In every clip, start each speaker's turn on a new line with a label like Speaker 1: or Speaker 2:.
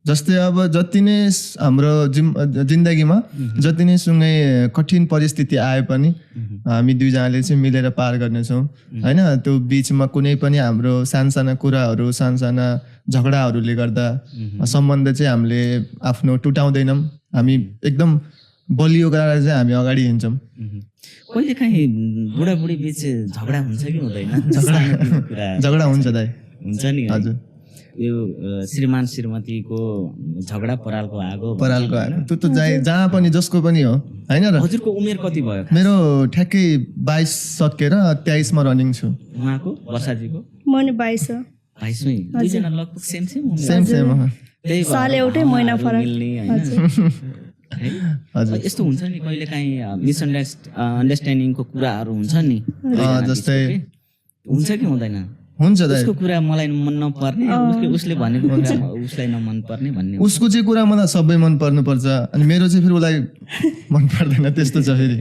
Speaker 1: जस्तै अब जति नै हाम्रो जिन्दगीमा जति नै सँगै कठिन परिस्थिति आए पनि हामी दुईजनाले चाहिँ मिलेर पार गर्नेछौँ होइन। त्यो बिचमा कुनै पनि हाम्रो सानसाना कुराहरू सानसाना झगडाहरूले गर्दा सम्बन्ध चाहिँ हामीले आफ्नो टुटाउँदैनौँ। हामी एकदम बलियो गरेर चाहिँ हामी अगाडि हिँड्छौँ।
Speaker 2: कहिले काहीँ बुढाबुढी बिच झगडा हुन्छ कि हुँदैन?
Speaker 1: झगडा हुन्छ दाइ,
Speaker 2: हुन्छ नि।
Speaker 1: हजुर,
Speaker 2: यो श्रीमान श्रीमतीको झगडा परालको आगो
Speaker 1: त्यो त जहाँ पनि जसको पनि हो होइन र।
Speaker 2: हजुरको उमेर कति भयो?
Speaker 1: मेरो ठ्याक्कै 22 सकेर 23 मा रनिङ छु।
Speaker 2: उहाँको वर्षाजीको?
Speaker 3: म नि 22 हो।
Speaker 2: 22 मै दुईजना लगभग सेम
Speaker 1: सेम
Speaker 2: त्यही
Speaker 3: साल एउटै महिना फरक।
Speaker 2: हजुर, यस्तो हुन्छ नि कहिले काहीँ मिसअन्डरस्ट्यान्डिङको कुराहरू हुन्छ नि,
Speaker 1: जस्तै
Speaker 2: हुन्छ कि हुँदैन?
Speaker 1: हुन्छ दाइ।
Speaker 2: उसको कुरा मलाई मन नपर्ने, उसले भनेको कुरा उसलाई नमन पर्ने भन्ने।
Speaker 1: उसको चाहिँ कुरा मलाई सबै मन पर्नु पर्छ अनि मेरो चाहिँ फेरि उसलाई मन पर्दैन, त्यस्तो छ फेरि।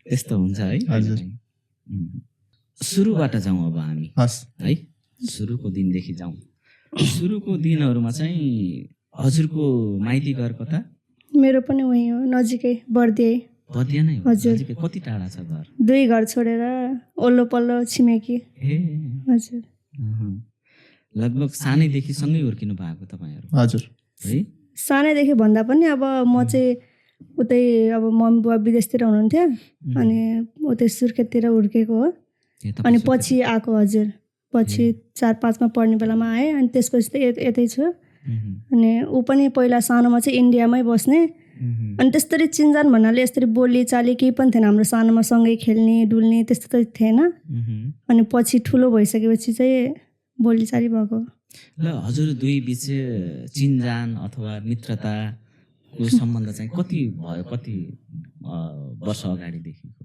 Speaker 2: त्यस्तो हुन्छ है।
Speaker 1: हजुर,
Speaker 2: सुरुबाट जाउँ अब हामी
Speaker 1: हस्
Speaker 2: है, सुरुको दिनदेखि जाउँ। सुरुको दिनहरूमा चाहिँ हजुरको माइती घर कता?
Speaker 3: मेरो पनि वही हो, नजिकै बर्दिया
Speaker 2: नै हो।
Speaker 3: हजुर,
Speaker 2: कति टाढा छ घर?
Speaker 3: 2 घर छोडेर ओल्लो पल्लो छिमेकी। हजुर,
Speaker 2: लगभग सानैदेखि सँगै हुर्किनु भएको तपाईँहरू?
Speaker 1: हजुर
Speaker 2: है,
Speaker 3: सानैदेखि भन्दा पनि अब म चाहिँ उतै अब मम्मी बुवा विदेशतिर हुनुहुन्थ्यो अनि उतै सुर्खेततिर हुर्केको हो। अनि पछि आएको। हजुर, पछि 4-5 मा पढ्ने बेलामा आएँ अनि त्यसपछि त यतै छु। अनि ऊ पनि पहिला सानोमा चाहिँ इन्डियामै बस्ने अनि त्यसरी चिन्जान भन्नाले यसरी बोली चाली केही पनि थिएन हाम्रो। सानोमा सँगै खेल्ने डुल्ने त्यस्तो त थिएन। अनि पछि ठुलो भइसकेपछि चाहिँ बोलीचाली भएको।
Speaker 2: ल हजुर दुई बिच चिन्जान अथवा मित्रताको सम्बन्ध चाहिँ कति भयो, कति वर्ष अगाडिदेखिको?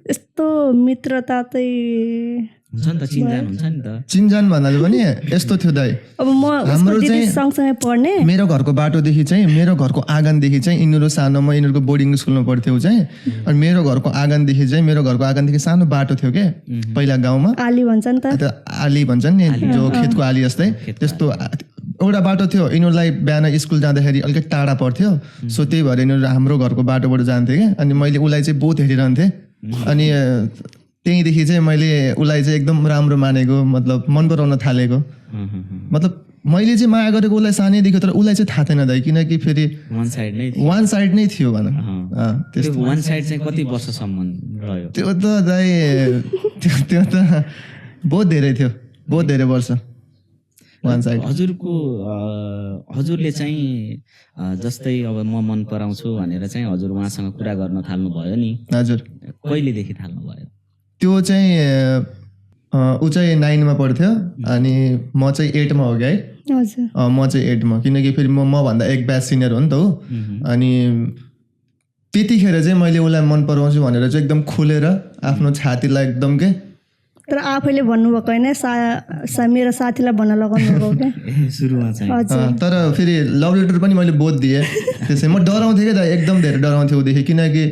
Speaker 3: यस्तो मित्रता चाहिँ
Speaker 2: हुन्छ नि त, चिन्जान हुन्छ नि त।
Speaker 1: चिन्जान भन्नाले पनि यस्तो थियो दाइ,
Speaker 3: अब म हाम्रो चाहिँ सँगसँगै पढ्ने।
Speaker 1: मेरो घरको बाटोदेखि चाहिँ मेरो घरको आँगनदेखि चाहिँ यिनीहरू सानोमा यिनीहरूको बोर्डिङ स्कुलमा पढ्थ्यो चाहिँ। अनि मेरो घरको आँगनदेखि सानो बाटो थियो के पहिला गाउँमा,
Speaker 3: आली भन्छ नि त,
Speaker 1: आली भन्छन् नि, जो खेतको आली जस्तै त्यस्तो एउटा बाटो थियो। यिनीहरूलाई बिहान स्कुल जाँदाखेरि अलिकति टाढा पर्थ्यो, सो त्यही भएर यिनीहरू हाम्रो घरको बाटोबाट जान्थे क्या। अनि मैले उसलाई चाहिँ बहुत हेरिरहन्थेँ अनि त्यहीँदेखि चाहिँ मैले उसलाई चाहिँ एकदम राम्रो मानेको, मतलब मन पराउन थालेको। मतलब मैले चाहिँ माया गरेको उसलाई सानैदेखि, तर उसलाई चाहिँ थाहा थिएन दाइ, किनकि फेरि वान साइड नै थियो भनौँ।
Speaker 2: त्यस्तो वान साइड चाहिँ कति वर्षसम्म रह्यो?
Speaker 1: त्यो त दाइ त्यो त बहुत धेरै थियो, बहुत धेरै वर्ष वान साइड।
Speaker 2: हजुरले चाहिँ जस्तै अब म मन पराउँछु भनेर चाहिँ हजुर उहाँसँग कुरा गर्न थाल्नु भयो नि?
Speaker 1: हजुर,
Speaker 2: कहिलेदेखि थाल्नु भयो?
Speaker 1: त्यो चाहिँ ऊ चाहिँ 9 मा पढ्थ्यो अनि म चाहिँ 8 मा हो क्या है। म चाहिँ 8 मा, किनकि फेरि म भन्दा एक ब्याच सिनियर हो नि त हो। अनि त्यतिखेर चाहिँ मैले उसलाई मन पराउँछु भनेर चाहिँ एकदम खुलेर आफ्नो छातीलाई एकदम के,
Speaker 3: तर आफैले भन्नुभएको होइन, मेरो साथीलाई भन्न लगाउनु भएको क्या
Speaker 2: सुरुमा चाहिँ।
Speaker 1: तर फेरि लभ लेटर पनि मैले बोध दिएँ त्यसै। म डराउँथेँ क्या दाइ, एकदम धेरै डराउँथेँ उदेखि, किनकि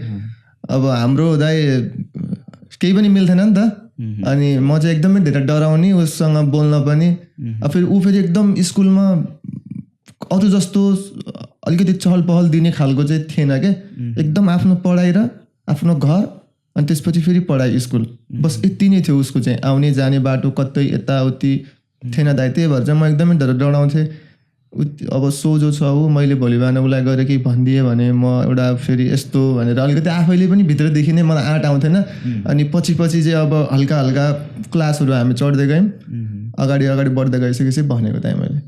Speaker 1: अब हाम्रो दाइ केही पनि मिल्थेन नि त। अनि म चाहिँ एकदमै धेरै डराउने, उसँग बोल्न पनि। फेरि ऊ फेरि एकदम स्कुलमा अरू जस्तो अलिकति चहल पहल दिने खालको चाहिँ थिएन क्या। एकदम आफ्नो पढाइ र आफ्नो घर अनि त्यसपछि फेरि पढाइ स्कुल, बस यति नै थियो उसको चाहिँ। आउने जाने बाटो कतै यताउति थिएन दाइ, त्यही भएर चाहिँ म एकदमै धेरै डराउँथेँ। अब सोझो छ ऊ, मैले भोलि बिहान उसलाई गएर केही भनिदिएँ भने म एउटा फेरि यस्तो भनेर अलिकति आफैले पनि भित्रदेखि नै मलाई आँट आउँथेन। अनि पछि चाहिँ अब हल्का हल्का क्लासहरू हामी चढ्दै गयौँ, अगाडि बढ्दै गइसकेपछि भनेको थिएँ मैले।